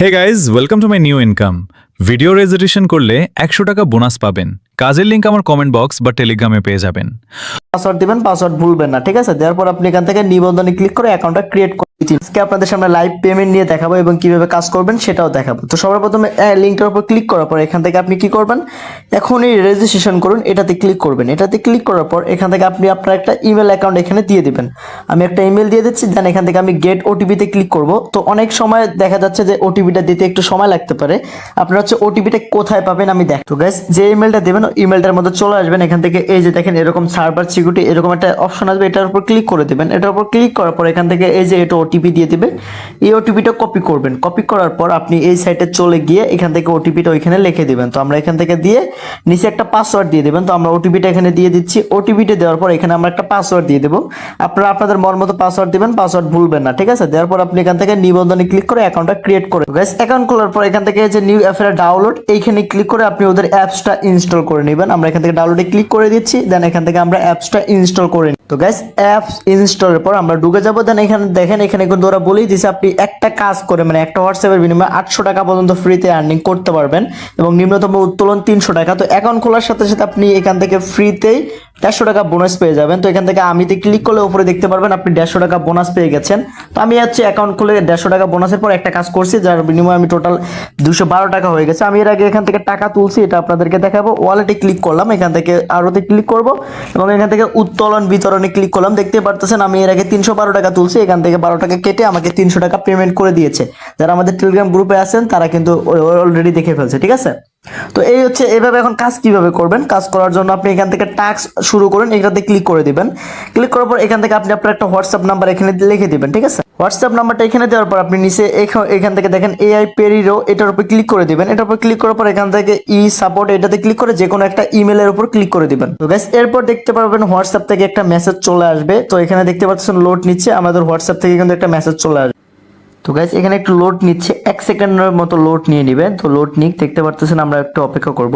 Hey guys welcome to my new income. Video reservation করলে 100 টাকা bonus পাবেন। কাজের লিংক আমার কমেন্ট বক্স বা টেলিগ্রামে পেয়ে যাবেন। পাসওয়ার্ড দিবেন, পাসওয়ার্ড ভুলবেন না, ঠিক আছে। দেওয়ার পর আপনি এখান থেকে নিবন্ধনে ক্লিক করে অ্যাকাউন্টটা ক্রিয়েট করে দিচ্ছি। আজকে আপনাদের সামনে লাইভ পেমেন্ট নিয়ে দেখাবো এবং কিভাবে কাজ করবেন সেটাও দেখাবো। তো সবার প্রথমে লিংকটার উপর ক্লিক করার পর এখান থেকে আপনি কি করবেন, এখনই রেজিস্ট্রেশন করুন, এটাতে ক্লিক করবেন। এটাতে ক্লিক করার পর এখান থেকে আপনি আপনার একটা ইমেল অ্যাকাউন্ট এখানে দিয়ে দিবেন। আমি একটা ইমেল দিয়ে দিচ্ছি, দেন এখান থেকে আমি গেট ওটিপিতে ক্লিক করব। তো অনেক সময় দেখা যাচ্ছে যে ওটিপিটা দিতে একটু সময় লাগতে পারে। আপনারা হচ্ছে ওটিপিটা কোথায় পাবেন আমি দেখ। তো গাইস যে ইমেলটা দেবেন ইমেলটার মধ্যে চলে আসবেন। এখান থেকে এই যে দেখেন এরকম সার্ভার সিকিউরিটি এরকম একটা অপশন আসবে, এটার উপর ক্লিক করে দেবেন। এটার উপর ক্লিক করার পর এখান থেকে এই যে এটা ওটিপি দিয়ে দিবে, এই ওটিপিটা কপি করবেন। কপি করার পর আপনি এই সাইটে চলে গিয়ে এখান থেকে ওটিপিটা ওইখানে লিখে দিবেন। তো আমরা এখান থেকে দিয়ে নিচে একটা পাসওয়ার্ড দিয়ে দিবেন। তো আমরা ওটিপিটা এখানে দিয়ে দিচ্ছি। ওটিপিটা দেওয়ার পর এখানে আমরা একটা পাসওয়ার্ড দিয়ে দেবো। আপনারা আপনাদের মন মতো পাসওয়ার্ড দিবেন, পাসওয়ার্ড ভুলবেন না, ঠিক আছে। দেওয়ার পর আপনি এখান থেকে নিবন্ধনে ক্লিক করে অ্যাকাউন্টটা ক্রিয়েট করে গাইস। অ্যাকাউন্ট খোলার পর এখান থেকে যে নিউ অ্যাপের ডাউনলোড এইখানে ক্লিক করে আপনি ওদের অ্যাপসটা ইনস্টল করে নেবেন। আমরা এখান থেকে ডাউনলোডে ক্লিক করে দিচ্ছি, দেন এখান থেকে আমরা অ্যাপসটা ইনস্টল করে নিই। তো গাইস অ্যাপস ইনস্টলের পর আমরা ঢুকে যাবো। দেন এখানে দেখেন এখানে কিন্তু ওরা বলেই দিয়েছে আপনি একটা কাজ করে মানে একটা হোয়াটসঅ্যাপের বিনিময়ে 800 টাকা পর্যন্ত ফ্রিতে আর্নিং করতে পারবেন এবং নিম্নতম উত্তোলন 300 টাকা। তো অ্যাকাউন্ট খোলার সাথে সাথে আপনি এখান থেকে ফ্রিতেই 150 টাকা বোনাস পেয়ে যাবেন। তো এখান থেকে আমিতে ক্লিক করলে উপরে দেখতে পারবেন আপনি 150 টাকা বোনাস পেয়ে গেছেন। তো আমি হচ্ছে অ্যাকাউন্ট খুলে 150 টাকা বোনাসের পর একটা কাজ করছি যার বিনিময়ে আমি টোটাল 212 টাকা হয়ে গেছে। আমি এর আগে এখান থেকে টাকা তুলছি, এটা আপনাদেরকে দেখাবো। ওয়ালেটে ক্লিক করলাম, এখান থেকে আরোতে ক্লিক করব এবং এখান থেকে উত্তোলন বিতরণে ক্লিক করলাম। দেখতে পারতেছেন আমি এর আগে 312 টাকা তুলছি, এখান থেকে 12 টাকা কেটে আমাকে 300 টাকা পেমেন্ট করে দিয়েছে। যারা আমাদের টেলিগ্রাম গ্রুপে আছেন তারা কিন্তু অলরেডি দেখে ফেলছে, ঠিক আছে। তো এই হচ্ছে এভাবে এখন কাজ কিভাবে করবেন। কাজ করার জন্য আপনি এখান থেকে টাস্ক শুরু করুন, এটাতে ক্লিক করে দিবেন। ক্লিক করার পর এখান থেকে আপনি আপনার একটা হোয়াটসঅ্যাপ নাম্বার এখানে লিখে দিবেন, ঠিক আছে। হোয়াটসঅ্যাপ নাম্বারটা এখানে দেওয়ার পর আপনি নিচে এখান থেকে দেখেন এআই পেরিরো, এটার উপর ক্লিক করে দিবেন। এটার উপর ক্লিক করার পর এখান থেকে ই সাপোর্ট এটাতে ক্লিক করে যে কোনো একটা ইমেলের উপর ক্লিক করে দিবেন। তো গাইস এরপর দেখতে পারবেন হোয়াটসঅ্যাপ থেকে একটা মেসেজ চলে আসবে। তো এখানে দেখতে পাচ্ছেন লোড নিচ্ছে, আমাদের হোয়াটসঅ্যাপ থেকে কিন্তু একটা মেসেজ চলে আসবে। তো গাইস এখানে একটু লোড নিচ্ছে, 1 সেকেন্ডের মতো লোড নিয়ে নেবেন। তো লোড নিক, দেখতে পারতেছেন আমরা একটু অপেক্ষা করব।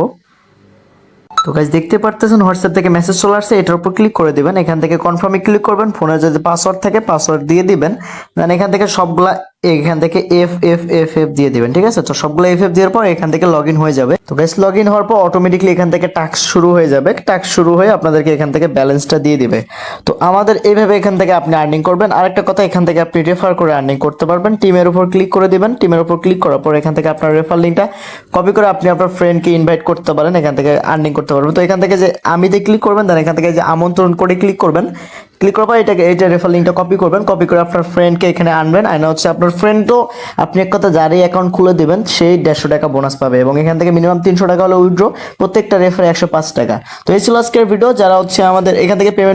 তো গাইস দেখতে পারতেছেন হোয়াটসঅ্যাপ থেকে মেসেজ চলে আসছে, এটার উপর ক্লিক করে দিবেন। এখান থেকে কনফার্মে ক্লিক করবেন, ফোনে যদি পাসওয়ার্ড থাকে পাসওয়ার্ড দিয়ে দিবেন। দেন এখান থেকে সবগুলা এখান থেকে এফ এফ এফ এফ দিয়ে দিবেন, ঠিক আছে। তো সবগুলো এফ এফ দেওয়ার পর এখান থেকে লগ ইন হয়ে যাবে। তো গাইস লগ ইন হওয়ার পর অটোমেটিকলি এখান থেকে টাস্ক শুরু হয়ে যাবে। টাস্ক শুরু হয়ে আপনাদেরকে এখান থেকে ব্যালেন্সটা দিয়ে দিবে। তো আমাদের এইভাবে এখান থেকে আপনি আর্নিং করবেন। আরেকটা কথা, এখান থেকে আপনি রেফার করে আর্নিং করতে পারবেন। টিমের উপর ক্লিক করে দিবেন। টিমের উপর ক্লিক করার পর এখান থেকে আপনার রেফার লিঙ্কটা কপি করে আপনি আপনার ফ্রেন্ডকে ইনভাইট করতে পারেন, এখান থেকে আর্নিং করতে পারবেন। তো এখান থেকে যে আমিতে ক্লিক করবেন, দেন এখান থেকে যে আমন্ত্রণ করে ক্লিক করবেন। ক্লিক করার পর এটা রেফার লিঙ্কটা কপি করবেন, কপি করে আপনার ফ্রেন্ডকে এখানে আনবেন। আইনা হচ্ছে আপনার ফ্রেন্ডও আপনি এক কথা যারই অ্যাকাউন্ট খুলে দিবেন সেই 150 টাকা বোনাস পাবে এবং এখান থেকে মিনিমাম 300 টাকা হলে উইথড্র, প্রত্যেকটা রেফারে 105 টাকা। তো এই ছিল আজকের ভিডিও। যারা হচ্ছে আমাদের এখান থেকে পেমেন্ট